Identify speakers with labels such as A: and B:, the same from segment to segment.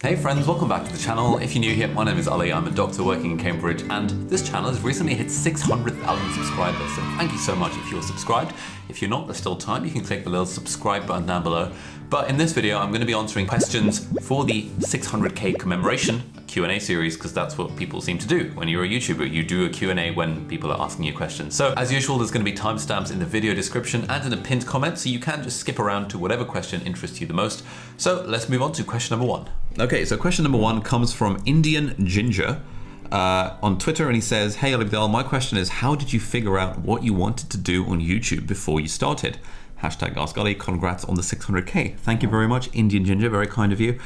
A: Hey friends, welcome back to the channel. If you're new here, my name is Ali, I'm a doctor working in Cambridge, and this channel has recently hit 600,000 subscribers, so thank you so much if you're subscribed. If you're not, there's still time, you can click the little subscribe button down below. But in this video, I'm going to be answering questions for the 600k commemoration Q&A series, because that's what people seem to do when you're a YouTuber. You do a Q&A when people are asking you questions. So as usual, there's going to be timestamps in the video description and in a pinned comment, so you can just skip around to whatever question interests you the most. So let's move on to question number one. Okay, so question number one comes from Indian Ginger on Twitter, and he says, "Hey Abdaal, my question is, how did you figure out what you wanted to do on YouTube before you started? Hashtag Ask Ali, congrats on the 600k. Thank you very much, Indian Ginger, very kind of you.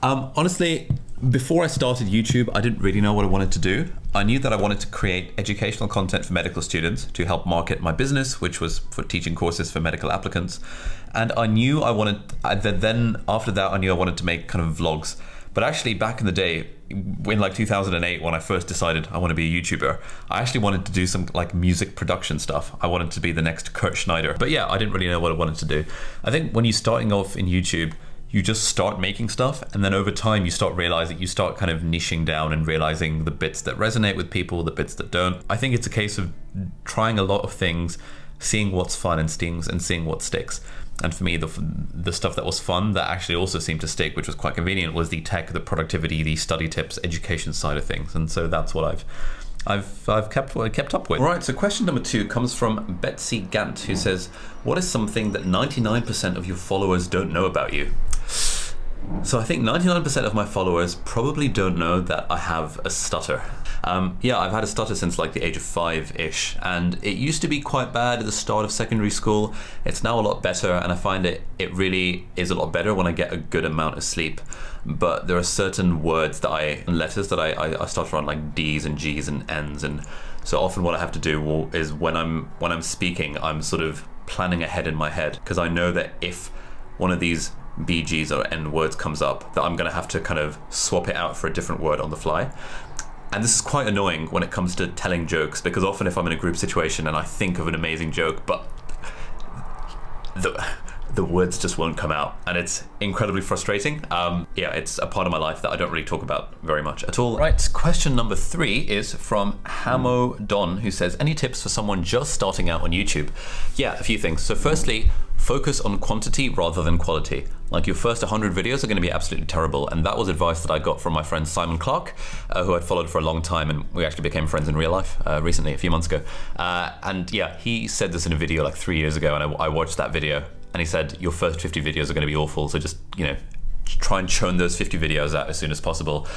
A: Honestly, before I started YouTube, I didn't really know what I wanted to do. I knew that I wanted to create educational content for medical students to help market my business, which was for teaching courses for medical applicants. And I knew I wanted, then after that, I knew I wanted to make kind of vlogs. But actually back in the day, in like 2008, when I first decided I want to be a YouTuber, I actually wanted to do some like music production stuff. I wanted to be the next Kurt Schneider. But yeah, I didn't really know what I wanted to do. I think when you're starting off in YouTube, you just start making stuff, and then over time you start realizing, you start kind of niching down and realizing the bits that resonate with people, the bits that don't. I think it's a case of trying a lot of things, seeing what's fun and seeing what sticks. And for me, the stuff that was fun that actually also seemed to stick, which was quite convenient, was the tech, the productivity, the study tips, education side of things. And so that's what I've kept up with. All right, so question number two comes from Betsy Gant, who says, what is something that 99% of your followers don't know about you? So I think 99% of my followers probably don't know that I have a stutter. Yeah, I've had a stutter since like the age of 5-ish, and it used to be quite bad at the start of secondary school. It's now a lot better, and I find it really is a lot better when I get a good amount of sleep. But there are certain words letters that I stutter on, like D's and G's and N's, and so often what I have to do is when I'm speaking, I'm sort of planning ahead in my head, because I know that if one of these BGs or N words comes up, that I'm gonna have to kind of swap it out for a different word on the fly. And this is quite annoying when it comes to telling jokes, because often if I'm in a group situation and I think of an amazing joke, but the words just won't come out, and it's incredibly frustrating. Yeah, it's a part of my life that I don't really talk about very much at all. Right, question number three is from Hamo Don, who says, any tips for someone just starting out on YouTube? Yeah, a few things. So firstly, focus on quantity rather than quality. Like your first 100 videos are going to be absolutely terrible, and that was advice that I got from my friend Simon Clark, who I'd followed for a long time, and we actually became friends in real life recently, a few months ago. And yeah, he said this in a video like 3 years ago, and I watched that video, and he said, your first 50 videos are going to be awful, so just, you know, try and churn those 50 videos out as soon as possible.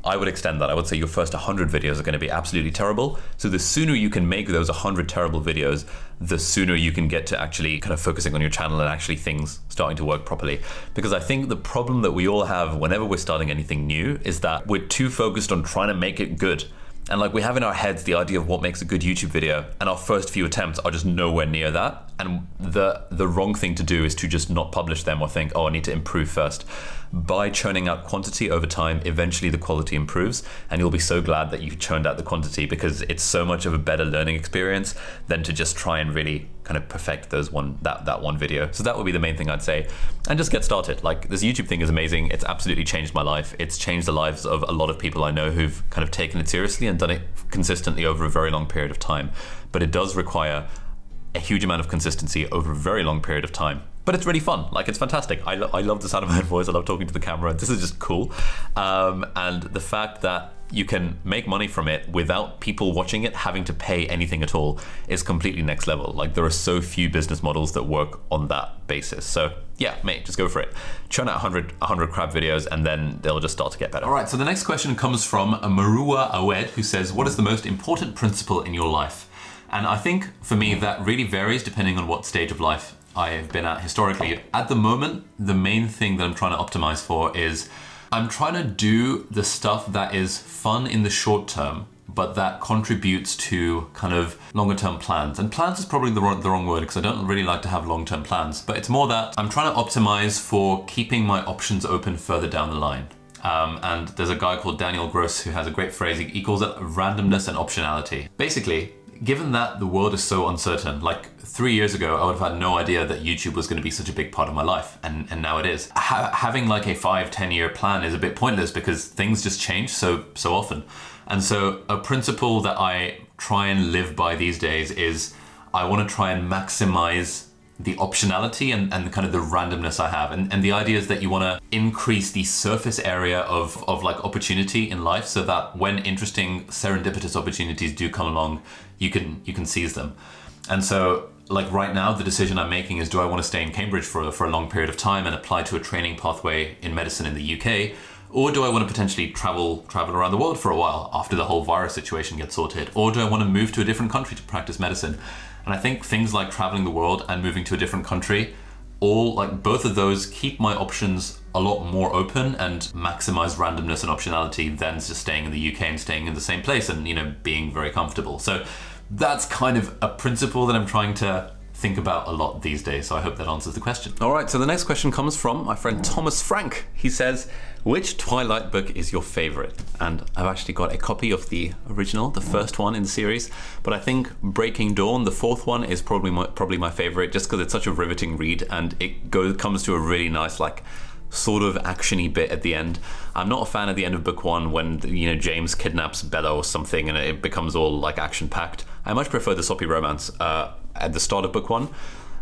A: I would extend that. I would say your first 100 videos are going to be absolutely terrible. So the sooner you can make those 100 terrible videos, the sooner you can get to actually kind of focusing on your channel and actually things starting to work properly. Because I think the problem that we all have whenever we're starting anything new is that we're too focused on trying to make it good. And like we have in our heads the idea of what makes a good YouTube video, and our first few attempts are just nowhere near that. And the wrong thing to do is to just not publish them or think, oh, I need to improve first. By churning out quantity over time, eventually the quality improves, and you'll be so glad that you churned out the quantity, because it's so much of a better learning experience than to just try and really kind of perfect that one video. So that would be the main thing I'd say, and just get started. Like, this YouTube thing is amazing. It's absolutely changed my life. It's changed the lives of a lot of people I know who've kind of taken it seriously and done it consistently over a very long period of time. But it does require a huge amount of consistency over a very long period of time. But it's really fun. Like, it's fantastic. I love the sound of my voice. I love talking to the camera. This is just cool. And the fact that you can make money from it without people watching it having to pay anything at all is completely next level. Like, there are so few business models that work on that basis. So yeah, mate, just go for it. Churn out 100 crap videos, and then they'll just start to get better. All right, so the next question comes from Marua Awed, who says, what is the most important principle in your life? And I think for me that really varies depending on what stage of life I have been at historically. At the moment, the main thing that I'm trying to optimize for is I'm trying to do the stuff that is fun in the short term, but that contributes to kind of longer term plans. And plans is probably the wrong word, because I don't really like to have long term plans, but it's more that I'm trying to optimize for keeping my options open further down the line. And there's a guy called Daniel Gross who has a great phrase. He calls it randomness and optionality. Basically, given that the world is so uncertain, like 3 years ago, I would have had no idea that YouTube was going to be such a big part of my life, and now it is. Having like a 5-10 year plan is a bit pointless because things just change so often. And so a principle that I try and live by these days is I want to try and maximize the optionality and kind of the randomness I have. And the idea is that you want to increase the surface area of like opportunity in life so that when interesting serendipitous opportunities do come along, you can seize them. And so like right now, the decision I'm making is, do I want to stay in Cambridge for a long period of time and apply to a training pathway in medicine in the UK? Or do I want to potentially travel around the world for a while after the whole virus situation gets sorted? Or do I want to move to a different country to practice medicine? And I think things like traveling the world and moving to a different country, both of those keep my options a lot more open and maximize randomness and optionality than just staying in the UK and staying in the same place and, being very comfortable. So that's kind of a principle that I'm trying to think about a lot these days. So I hope that answers the question. All right, so the next question comes from my friend Thomas Frank. He says, which Twilight book is your favorite? And I've actually got a copy of the original, the first one in the series, but I think Breaking Dawn, the fourth one, is probably my favorite, just because it's such a riveting read and it comes to a really nice, like, sort of actiony bit at the end. I'm not a fan of the end of book one when James kidnaps Bella or something and it becomes all like action packed. I much prefer the soppy romance at the start of book one.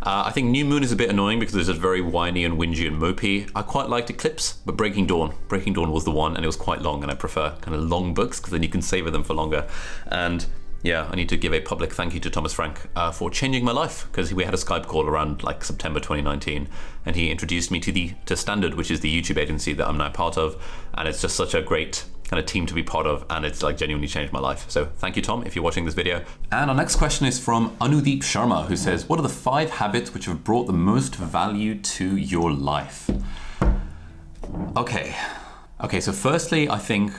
A: I think New Moon is a bit annoying because it's just very whiny and whingy and mopey. I quite liked Eclipse, but Breaking Dawn was the one, and it was quite long, and I prefer kind of long books because then you can savor them for longer. And yeah, I need to give a public thank you to Thomas Frank for changing my life, because we had a Skype call around like September 2019 and he introduced me to Standard, which is the YouTube agency that I'm now part of, and it's just such a great kind of team to be part of, and it's like genuinely changed my life. So thank you, Tom, if you're watching this video. And our next question is from Anudeep Sharma, who says, what are the 5 habits which have brought the most value to your life? Okay, so firstly, I think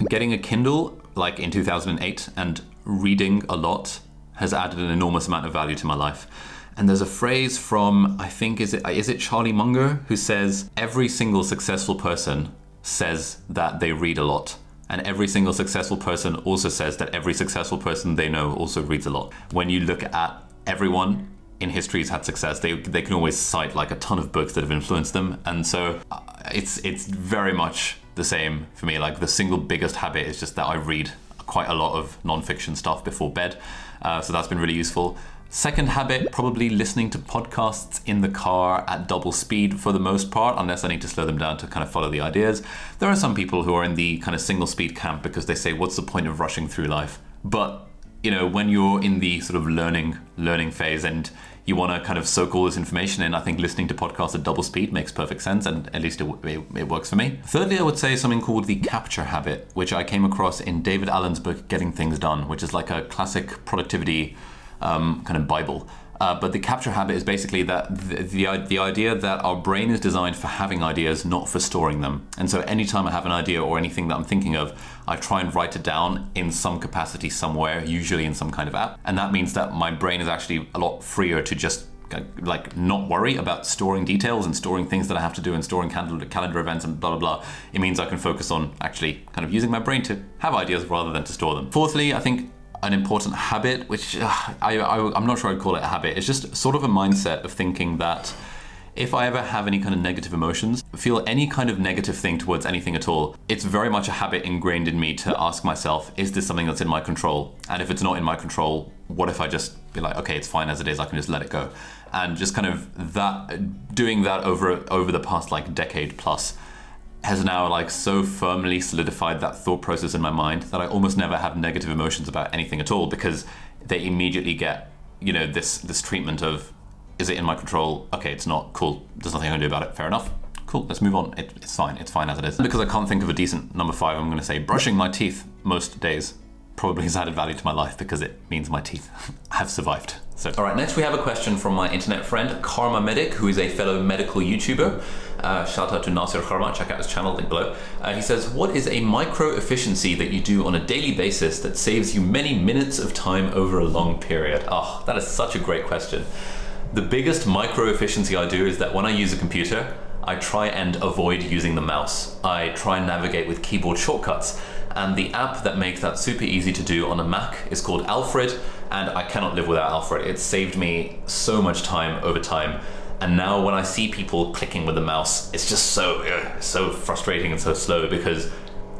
A: getting a Kindle like in 2008 and reading a lot has added an enormous amount of value to my life. And there's a phrase from, I think, is it Charlie Munger, who says, every single successful person says that they read a lot. And every single successful person also says that every successful person they know also reads a lot. When you look at everyone in history who's had success, they can always cite like a ton of books that have influenced them. And so it's very much the same for me. Like the single biggest habit is just that I read quite a lot of non-fiction stuff before bed. So that's been really useful. Second habit, probably listening to podcasts in the car at double speed for the most part, unless I need to slow them down to kind of follow the ideas. There are some people who are in the kind of single speed camp because they say, what's the point of rushing through life? But, when you're in the sort of learning phase and you want to kind of soak all this information in, I think listening to podcasts at double speed makes perfect sense, and at least it works for me. Thirdly, I would say something called the capture habit, which I came across in David Allen's book, Getting Things Done, which is like a classic productivity kind of Bible. But the capture habit is basically that the idea that our brain is designed for having ideas, not for storing them. And so anytime I have an idea or anything that I'm thinking of, I try and write it down in some capacity somewhere, usually in some kind of app. And that means that my brain is actually a lot freer to just like not worry about storing details and storing things that I have to do and storing calendar events and blah, blah, blah. It means I can focus on actually kind of using my brain to have ideas rather than to store them. Fourthly, I think an important habit, which I'm not sure I'd call it a habit. It's just sort of a mindset of thinking that if I ever have any kind of negative emotions, feel any kind of negative thing towards anything at all, it's very much a habit ingrained in me to ask myself, is this something that's in my control? And if it's not in my control, what if I just be like, okay, it's fine as it is, I can just let it go. And just kind of doing that over the past like decade plus has now like so firmly solidified that thought process in my mind that I almost never have negative emotions about anything at all, because they immediately get, this treatment of, is it in my control? Okay, it's not. Cool. There's nothing I can do about it. Fair enough. Cool. Let's move on. It's fine. It's fine as it is. Because I can't think of a decent number 5, I'm going to say brushing my teeth most days probably has added value to my life because it means my teeth have survived. So, all right, next we have a question from my internet friend, Karma Medic, who is a fellow medical YouTuber. Shout out to Nasir Kharma, check out his channel, link below. He says, what is a micro efficiency that you do on a daily basis that saves you many minutes of time over a long period? Oh, that is such a great question. The biggest micro efficiency I do is that when I use a computer, I try and avoid using the mouse. I try and navigate with keyboard shortcuts. And the app that makes that super easy to do on a Mac is called Alfred. and I cannot live without Alfred. It's saved me so much time over time. And now when I see people clicking with the mouse, it's just so frustrating and so slow, because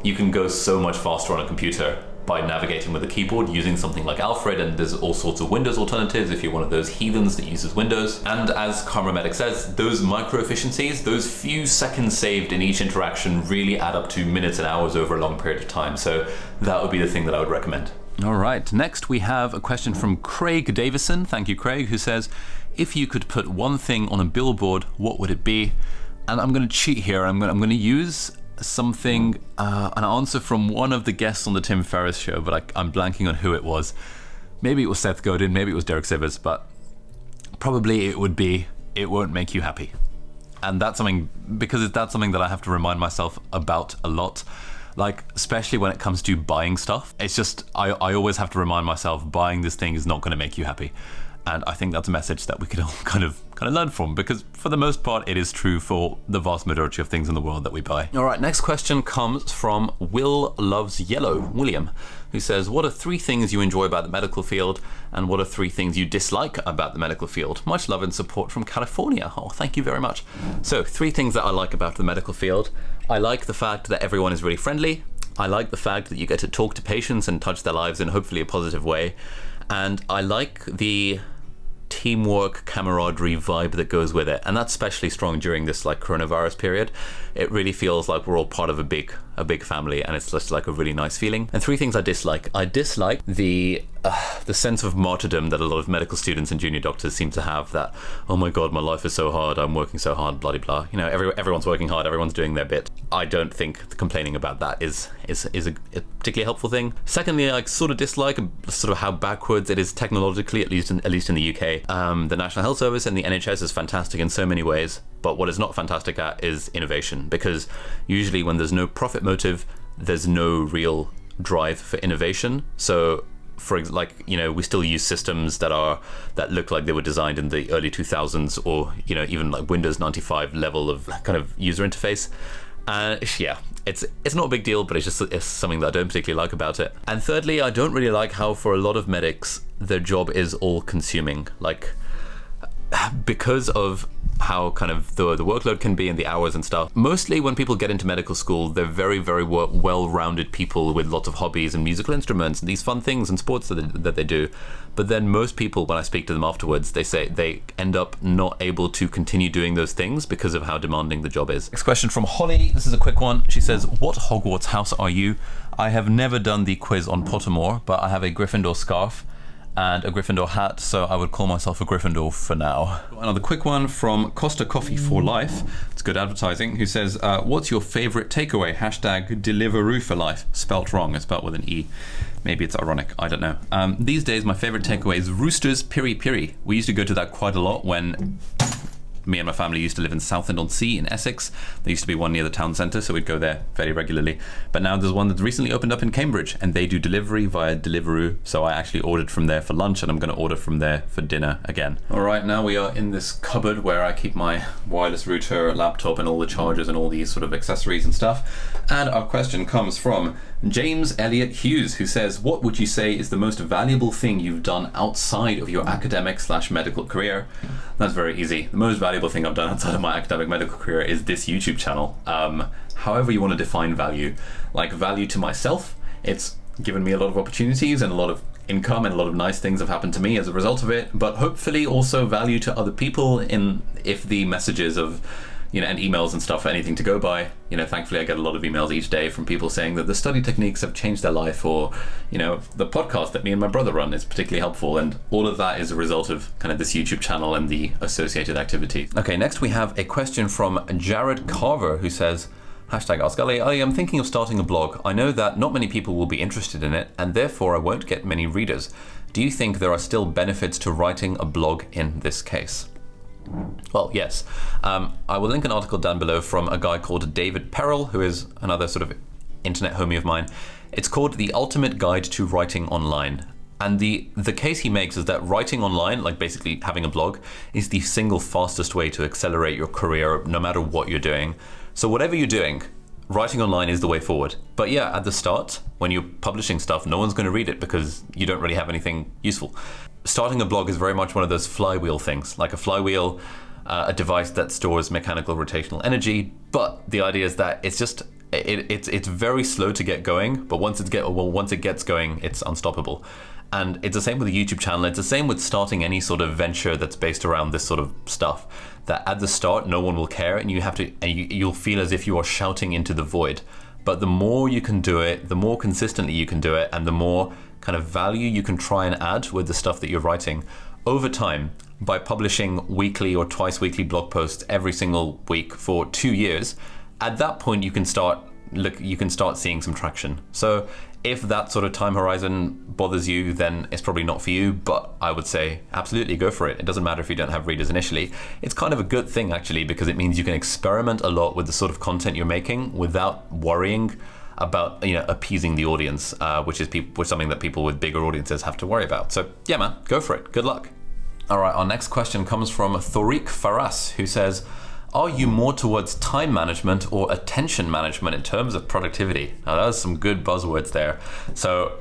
A: you can go so much faster on a computer by navigating with a keyboard using something like Alfred, and there's all sorts of Windows alternatives if you're one of those heathens that uses Windows. And as Karma Medic says, those micro efficiencies, those few seconds saved in each interaction really add up to minutes and hours over a long period of time. So that would be the thing that I would recommend. All right, next we have a question from Craig Davison. Thank you, Craig, who says, if you could put one thing on a billboard, what would it be? And I'm going to cheat here. I'm going to use something, an answer from one of the guests on the Tim Ferriss show, but I'm blanking on who it was. Maybe it was Seth Godin, maybe it was Derek Sivers, but probably it would be, it won't make you happy. And that's something, because that's something that I have to remind myself about a lot. Like, especially when it comes to buying stuff, it's just, I always have to remind myself, buying this thing is not going to make you happy. And I think that's a message that we could all kind of learn from, because for the most part, it is true for the vast majority of things in the world that we buy. All right, next question comes from Will Loves Yellow, William, who says, what are 3 things you enjoy about the medical field, and what are 3 things you dislike about the medical field? Much love and support from California. Oh, thank you very much. So 3 things that I like about the medical field. I like the fact that everyone is really friendly. I like the fact that you get to talk to patients and touch their lives in hopefully a positive way. And I like the teamwork, camaraderie vibe that goes with it, and that's especially strong during this like coronavirus period. It really feels like we're all part of a big family, and it's just like a really nice feeling. And 3 things I dislike. I dislike the sense of martyrdom that a lot of medical students and junior doctors seem to have, that, oh my god, my life is so hard, I'm working so hard, blah blah blah. You know, everyone's working hard, everyone's doing their bit. I don't think complaining about that is a particularly helpful thing. Secondly, I sort of dislike sort of how backwards it is technologically, at least in the UK. The National Health Service and the NHS is fantastic in so many ways, but what it's not fantastic at is innovation, because usually when there's no profit motive, there's no real drive for innovation. So for like, you know, we still use systems that look like they were designed in the early 2000s, or, you know, even like Windows 95 level of kind of user interface. Yeah, it's not a big deal, but it's something that I don't particularly like about it. And thirdly, I don't really like how for a lot of medics, their job is all consuming. Like, because of how kind of the workload can be and the hours and stuff. Mostly when people get into medical school, they're very, very well-rounded people with lots of hobbies and musical instruments and these fun things and sports that they do. But then most people, when I speak to them afterwards, they say they end up not able to continue doing those things because of how demanding the job is. Next question from Holly. This is a quick one. She says, what Hogwarts house are you? I have never done the quiz on Pottermore, but I have a Gryffindor scarf and a Gryffindor hat, so I would call myself a Gryffindor for now. Another quick one from Costa Coffee for Life. It's good advertising. Who says, what's your favorite takeaway? Hashtag Deliveroo for life. Spelt wrong, it's spelt with an E. Maybe it's ironic, I don't know. These days, my favorite takeaway is Rooster's Piri Piri. We used to go to that quite a lot when me and my family used to live in Southend-on-Sea in Essex. There used to be one near the town centre, so we'd go there very regularly. But now there's one that's recently opened up in Cambridge, and they do delivery via Deliveroo. So I actually ordered from there for lunch, and I'm going to order from there for dinner again. All right, now we are in this cupboard where I keep my wireless router, laptop, and all the chargers and all these sort of accessories and stuff. And our question comes from James Elliott Hughes, who says, what would you say is the most valuable thing you've done outside of your academic/medical career? That's very easy. The most valuable thing I've done outside of my academic medical career is this YouTube channel. However you want to define value. Like, value to myself, it's given me a lot of opportunities and a lot of income, and a lot of nice things have happened to me as a result of it, but hopefully also value to other people if the messages of, you know, and emails and stuff are anything to go by. You know, thankfully I get a lot of emails each day from people saying that the study techniques have changed their life, or, you know, the podcast that me and my brother run is particularly helpful, and all of that is a result of kind of this YouTube channel and the associated activities. Okay, next we have a question from Jared Carver, who says, hashtag Ask Ali, I am thinking of starting a blog. I know that not many people will be interested in it, and therefore I won't get many readers. Do you think there are still benefits to writing a blog in this case? Well, yes. I will link an article down below from a guy called David Perell, who is another sort of internet homie of mine. It's called The Ultimate Guide to Writing Online. And the case he makes is that writing online, like basically having a blog, is the single fastest way to accelerate your career no matter what you're doing. So whatever you're doing, writing online is the way forward. But yeah, at the start, when you're publishing stuff, no one's going to read it because you don't really have anything useful. Starting a blog is very much one of those flywheel things, like a flywheel, a device that stores mechanical rotational energy. But the idea is that it's very slow to get going, but once it gets going, it's unstoppable. And it's the same with a YouTube channel. It's the same with starting any sort of venture that's based around this sort of stuff. That at the start, no one will care, and you'll feel as if you are shouting into the void. But the more you can do it, the more consistently you can do it, and the more kind of value you can try and add with the stuff that you're writing over time, by publishing weekly or twice weekly blog posts every single week for 2 years, at that point you can start seeing some traction. So if that sort of time horizon bothers you, then it's probably not for you, but I would say absolutely go for it. It doesn't matter if you don't have readers initially. It's kind of a good thing actually, because it means you can experiment a lot with the sort of content you're making without worrying about appeasing the audience, which is something that people with bigger audiences have to worry about. So yeah, man, go for it. Good luck. All right, our next question comes from Thorik Faras, who says, are you more towards time management or attention management in terms of productivity? Now, that's some good buzzwords there. So,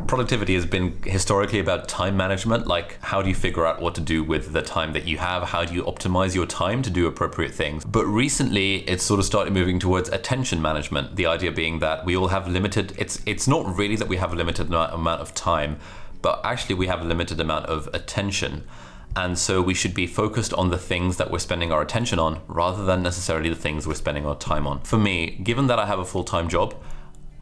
A: productivity has been historically about time management, like how do you figure out what to do with the time that you have? How do you optimize your time to do appropriate things? But recently, it's sort of started moving towards attention management. The idea being that we all have limited, it's not really that we have a limited amount of time, but actually we have a limited amount of attention. And so we should be focused on the things that we're spending our attention on rather than necessarily the things we're spending our time on. For me, given that I have a full-time job,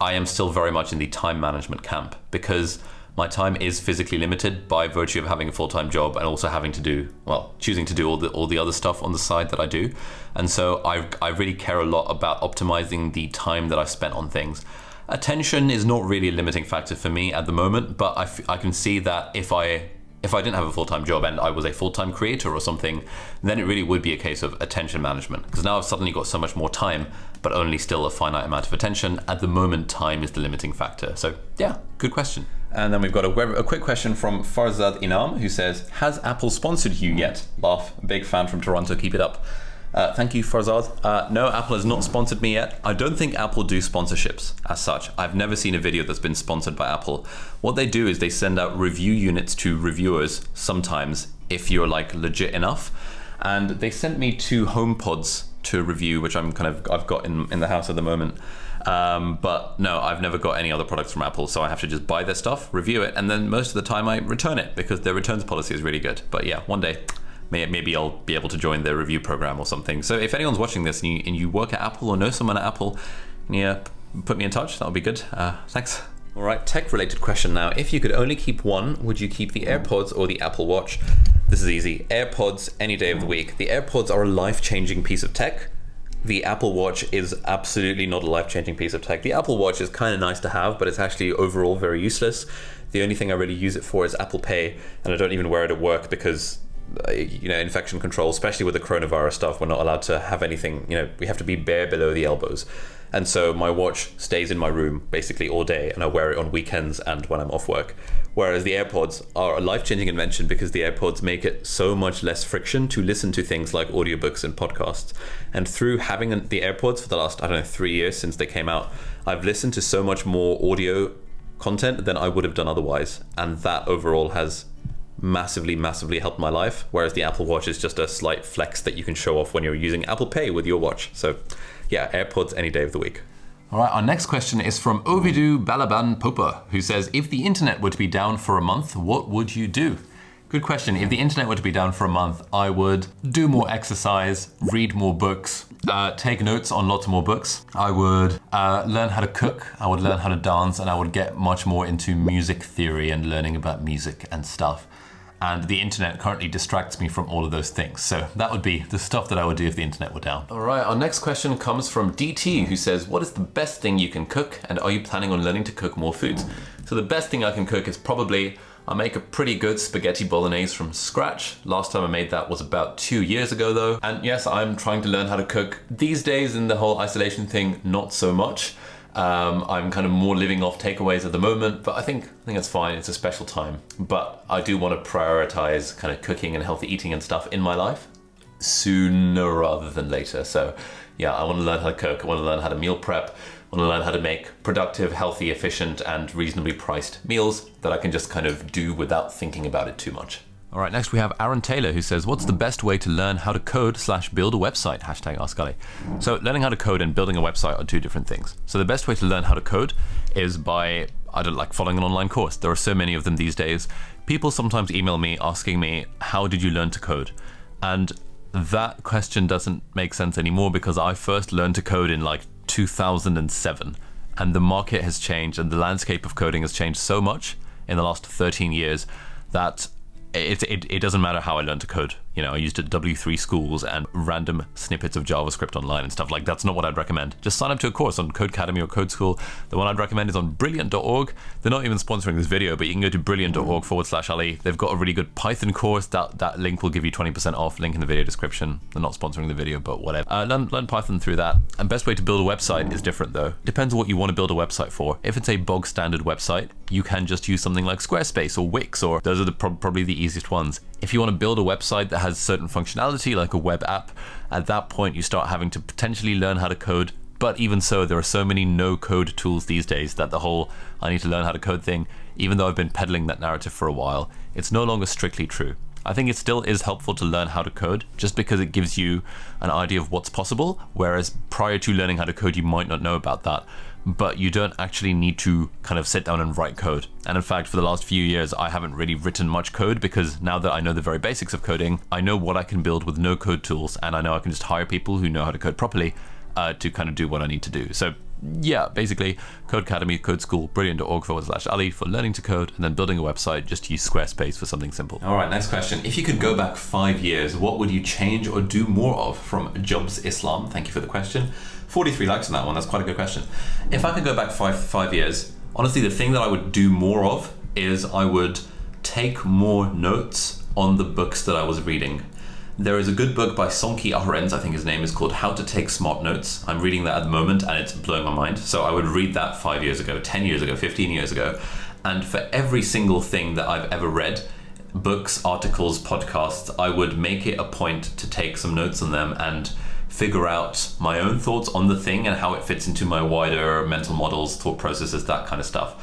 A: I am still very much in the time management camp because my time is physically limited by virtue of having a full-time job and also having to do, choosing to do all the other stuff on the side that I do. And so I really care a lot about optimizing the time that I spent on things. Attention is not really a limiting factor for me at the moment, but I can see that if I didn't have a full-time job and I was a full-time creator or something, then it really would be a case of attention management. Because now I've suddenly got so much more time, but only still a finite amount of attention. At the moment, time is the limiting factor. So yeah, good question. And then we've got a quick question from Farzad Inam, who says, has Apple sponsored you yet? Laugh, big fan from Toronto, keep it up. Thank you, Farzad. No, Apple has not sponsored me yet. I don't think Apple do sponsorships as such. I've never seen a video that's been sponsored by Apple. What they do is they send out review units to reviewers sometimes if you're legit enough. And they sent me 2 HomePods to review, which I've got in the house at the moment. But no, I've never got any other products from Apple, so I have to just buy their stuff, review it, and then most of the time I return it because their returns policy is really good. But yeah, one day, maybe I'll be able to join their review program or something. So if anyone's watching this and you work at Apple or know someone at Apple, yeah, put me in touch. That would be good. Thanks. All right, tech-related question now. If you could only keep one, would you keep the AirPods or the Apple Watch? This is easy. AirPods any day of the week. The AirPods are a life-changing piece of tech. The Apple Watch is absolutely not a life-changing piece of tech. The Apple Watch is kind of nice to have, but it's actually overall very useless. The only thing I really use it for is Apple Pay, and I don't even wear it at work because infection control, especially with the coronavirus stuff, we're not allowed to have anything, we have to be bare below the elbows. And so my watch stays in my room basically all day, and I wear it on weekends and when I'm off work. Whereas the AirPods are a life-changing invention because the AirPods make it so much less friction to listen to things like audiobooks and podcasts. And through having the AirPods for the last, 3 years since they came out, I've listened to so much more audio content than I would have done otherwise. And that overall has massively helped my life, whereas the Apple Watch is just a slight flex that you can show off when you're using Apple Pay with your watch. So yeah, AirPods any day of the week. All right, our next question is from Ovidu Balaban Popa, who says, if the internet were to be down for a month, what would you do? Good question. If the internet were to be down for a month, I would do more exercise, read more books, take notes on lots more books. I would learn how to cook, I would learn how to dance, and I would get much more into music theory and learning about music and stuff. And the internet currently distracts me from all of those things. So that would be the stuff that I would do if the internet were down. All right, our next question comes from DT, who says, what is the best thing you can cook? And are you planning on learning to cook more foods? So the best thing I can cook is probably, I make a pretty good spaghetti bolognese from scratch. Last time I made that was about 2 years ago though. And yes, I'm trying to learn how to cook. These days in the whole isolation thing, not so much. I'm kind of more living off takeaways at the moment, but I think that's fine. It's a special time. But I do want to prioritize kind of cooking and healthy eating and stuff in my life sooner rather than later. So yeah, I want to learn how to cook, I want to learn how to meal prep, I want to learn how to make productive, healthy, efficient, and reasonably priced meals that I can just kind of do without thinking about it too much. All right, next we have Aaron Taylor, who says, what's the best way to learn how to code/build a website? #AskAli. So learning how to code and building a website are two different things. So the best way to learn how to code is by, following an online course. There are so many of them these days. People sometimes email me asking me, how did you learn to code? And that question doesn't make sense anymore, because I first learned to code in 2007. And the market has changed and the landscape of coding has changed so much in the last 13 years that it doesn't matter how I learned to code. I used W3 schools and random snippets of JavaScript online and stuff. That's not what I'd recommend. Just sign up to a course on Codecademy or Code School. The one I'd recommend is on brilliant.org. They're not even sponsoring this video, but you can go to brilliant.org/Ali. They've got a really good Python course. That link will give you 20% off. Link in the video description. They're not sponsoring the video, but whatever. Learn Python through that. And best way to build a website is different though. Depends on what you want to build a website for. If it's a bog standard website, you can just use something like Squarespace or Wix, or those are probably the easiest ones. If you want to build a website that has certain functionality, like a web app, at that point you start having to potentially learn how to code. But even so, there are so many no-code tools these days that the whole I need to learn how to code thing, even though I've been peddling that narrative for a while, it's no longer strictly true. I think it still is helpful to learn how to code, just because it gives you an idea of what's possible, whereas prior to learning how to code, you might not know about that. But you don't actually need to kind of sit down and write code. And in fact, for the last few years, I haven't really written much code, because now that I know the very basics of coding, I know what I can build with no code tools, and I know I can just hire people who know how to code properly to kind of do what I need to do. So yeah, basically Codecademy, Code School, brilliant.org/Ali for learning to code, and then building a website, just use Squarespace for something simple. All right, next question. If you could go back 5 years, what would you change or do more of? From Jobs Islam. Thank you for the question. 43 likes on that one. That's quite a good question. If I could go back five years, honestly, the thing that I would do more of is I would take more notes on the books that I was reading. There is a good book by Sonki Ahrens, I think his name is, called How to Take Smart Notes. I'm reading that at the moment and it's blowing my mind. So I would read that 5 years ago, 10 years ago, 15 years ago. And for every single thing that I've ever read, books, articles, podcasts, I would make it a point to take some notes on them and figure out my own thoughts on the thing and how it fits into my wider mental models, thought processes, that kind of stuff.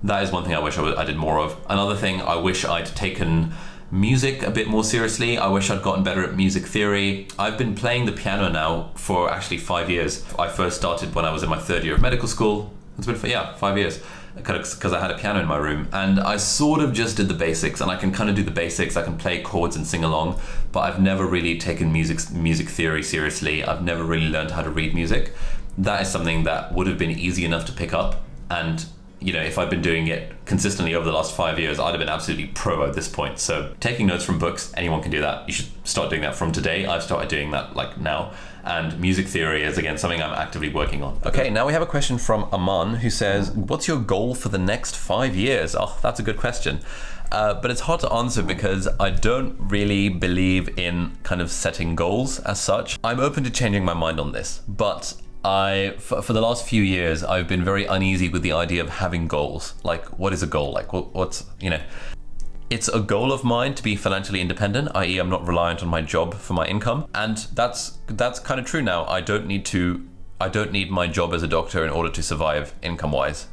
A: That is one thing I wish I did more of. Another thing, I wish I'd taken music a bit more seriously. I wish I'd gotten better at music theory. I've been playing the piano now for actually 5 years. I first started when I was in my third year of medical school. It's been 5 years, because I had a piano in my room, and I sort of just did the basics, and I can kind of do the basics. I can play chords and sing along, but I've never really taken music theory seriously. I've never really learned how to read music. That is something that would have been easy enough to pick up, and if I'd been doing it consistently over the last 5 years, I'd have been absolutely pro at this point. So taking notes from books, anyone can do that. You should start doing that from today. I've started doing that now. And music theory is, again, something I'm actively working on. Okay, now we have a question from Aman, who says, what's your goal for the next 5 years? Oh, that's a good question. But it's hard to answer because I don't really believe in kind of setting goals as such. I'm open to changing my mind on this, but for the last few years, I've been very uneasy with the idea of having goals. Like, what is a goal? Like, what's. It's a goal of mine to be financially independent, i.e. I'm not reliant on my job for my income. And that's kind of true now. I don't need my job as a doctor in order to survive income-wise.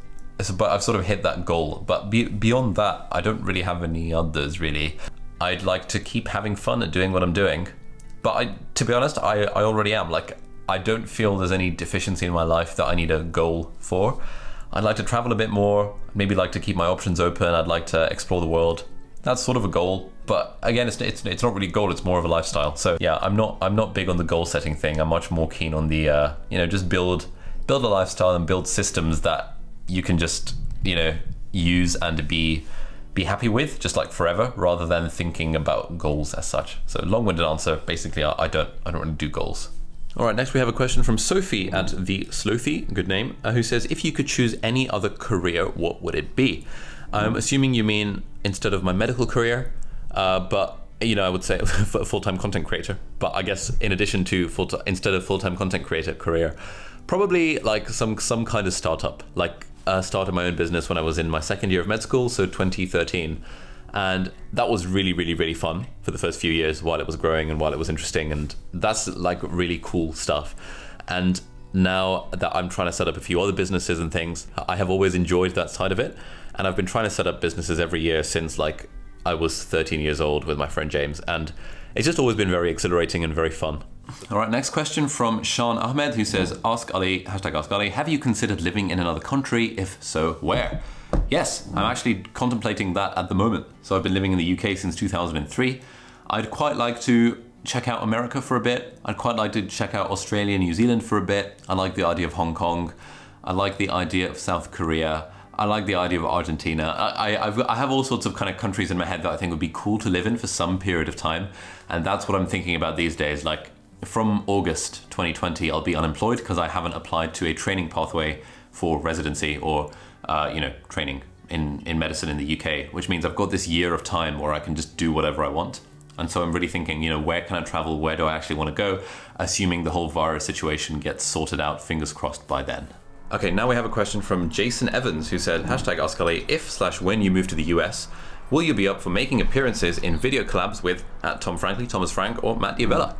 A: But I've sort of hit that goal. But beyond that, I don't really have any others, really. I'd like to keep having fun at doing what I'm doing. But to be honest, I already am. Like, I don't feel there's any deficiency in my life that I need a goal for. I'd like to travel a bit more, maybe like to keep my options open. I'd like to explore the world. That's sort of a goal, but again, it's not really a goal. It's more of a lifestyle. So yeah, I'm not big on the goal setting thing. I'm much more keen on the just build a lifestyle and build systems that you can just use and be happy with, just like forever, rather than thinking about goals as such. So long-winded answer. Basically, I don't really do goals. All right, next we have a question from Sophie at the Slothy, good name, who says, if you could choose any other career, what would it be? I'm assuming you mean instead of my medical career, but I would say full-time content creator. But I guess in addition to instead of full-time content creator career, probably like some kind of startup. Like started my own business when I was in my second year of med school, so 2013. And that was really, really, really fun for the first few years while it was growing and while it was interesting. And that's like really cool stuff. And now that I'm trying to set up a few other businesses and things, I have always enjoyed that side of it. And I've been trying to set up businesses every year since like I was 13 years old with my friend James. And it's just always been very exhilarating and very fun. All right, next question from Sean Ahmed, who says, Ask Ali, hashtag Ask Ali, have you considered living in another country? If so, where? Yes, I'm actually contemplating that at the moment. So I've been living in the UK since 2003. I'd quite like to check out America for a bit. I'd quite like to check out Australia, New Zealand for a bit. I like the idea of Hong Kong. I like the idea of South Korea. I like the idea of Argentina. I have all sorts of kind of countries in my head that I think would be cool to live in for some period of time. And that's what I'm thinking about these days. Like from August 2020, I'll be unemployed because I haven't applied to a training pathway for residency or, training in medicine in the UK, which means I've got this year of time where I can just do whatever I want. And so I'm really thinking, where can I travel? Where do I actually want to go? Assuming the whole virus situation gets sorted out, fingers crossed by then. Okay, now we have a question from Jason Evans, who said, hashtag Ask Ali, if/when you move to the US, will you be up for making appearances in video collabs with Tom Frankly, Thomas Frank, or Matt Diavella?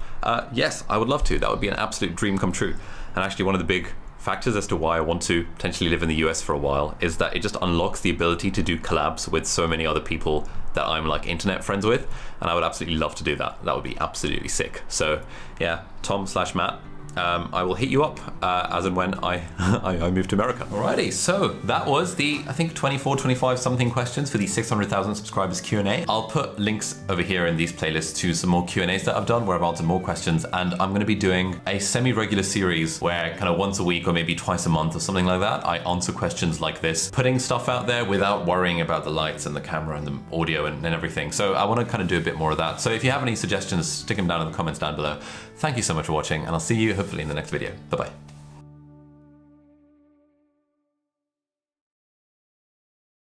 A: Yes, I would love to. That would be an absolute dream come true. And actually one of the big factors as to why I want to potentially live in the US for a while is that it just unlocks the ability to do collabs with so many other people that I'm like internet friends with, and I would absolutely love to do that. That would be absolutely sick. So yeah, Tom/Matt, I will hit you up as and when I move to America. Alrighty, so that was the, I think 24, 25 something questions for the 600,000 subscribers Q&A. I'll put links over here in these playlists to some more Q&As that I've done where I've answered more questions, and I'm gonna be doing a semi-regular series where kind of once a week or maybe twice a month or something like that, I answer questions like this, putting stuff out there without worrying about the lights and the camera and the audio and everything. So I wanna kind of do a bit more of that. So if you have any suggestions, stick them down in the comments down below. Thank you so much for watching, and I'll see you hopefully in the next video. Bye-bye.